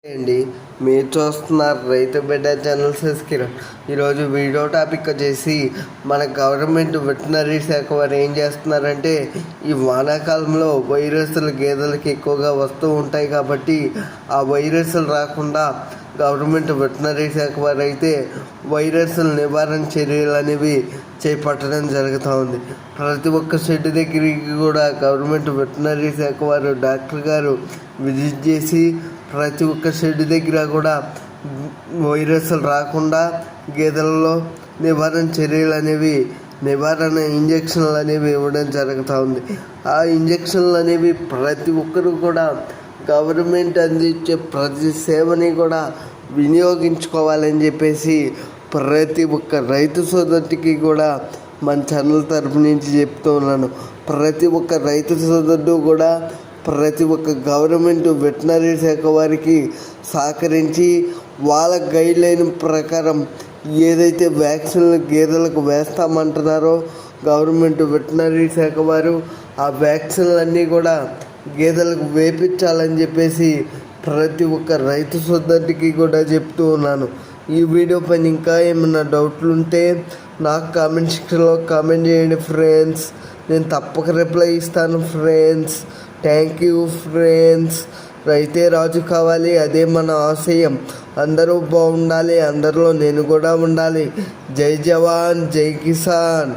అండి, మీరు చూస్తున్నారు రైతు బిడ్డ ఛానల్ సబ్స్క్రైబ్. ఈరోజు వీడియో టాపిక్ వచ్చేసి మన గవర్నమెంట్ వెటనరీ శాఖ వారు ఏం చేస్తున్నారంటే, ఈ వానాకాలంలో వైరస్లు గేదెలకి ఎక్కువగా వస్తూ ఉంటాయి కాబట్టి ఆ వైరస్లు రాకుండా గవర్నమెంట్ వెటనరీ శాఖ వారు అయితే వైరస్ల నివారణ చర్యలు అనేవి చేపట్టడం జరుగుతూ ఉంది. ప్రతి ఒక్క షెడ్ దగ్గరికి కూడా గవర్నమెంట్ వెటనరీ శాఖ వారు డాక్టర్ గారు విజిట్ చేసి ప్రతి ఒక్క షెడ్ దగ్గర కూడా వైరస్లు రాకుండా గేదెలలో నివారణ చర్యలు అనేవి నివారణ ఇంజక్షన్లు అనేవి ఇవ్వడం జరుగుతూ ఉంది. ఆ ఇంజక్షన్లు అనేవి ప్రతి ఒక్కరు కూడా గవర్నమెంట్ అందించే ప్రతి సేవని కూడా వినియోగించుకోవాలని చెప్పేసి ప్రతి ఒక్క రైతు సోదరుడికి కూడా మన ఛానల్ తరపు నుంచి చెప్తూ ఉన్నాను. ప్రతి ఒక్క రైతు సోదరుడు కూడా ప్రతి ఒక్క గవర్నమెంట్ వెటనరీ శాఖ వారికి సహకరించి వాళ్ళ గైడ్లైన్ ప్రకారం ఏదైతే వ్యాక్సిన్లు గేదెలకు వేస్తామంటున్నారో గవర్నమెంట్ వెటనరీ శాఖ వారు ఆ వ్యాక్సిన్లన్నీ కూడా గేదెలకు వేపించాలని చెప్పేసి ప్రతి ఒక్క రైతు సోదరుడికి కూడా చెప్తూ ఉన్నాను. ఈ వీడియో పైన ఇంకా ఏమైనా డౌట్లు ఉంటే నాకు కామెంట్ సెక్షన్లో కామెంట్ చేయండి ఫ్రెండ్స్. నేను తప్పక రిప్లై ఇస్తాను ఫ్రెండ్స్. Thank you friends. రైతే రాజు కావాలి, అదే మన ఆశయం. అందరూ బాగుండాలి, అందరిలో నేను కూడా ఉండాలి. జై జవాన్, జై కిసాన్.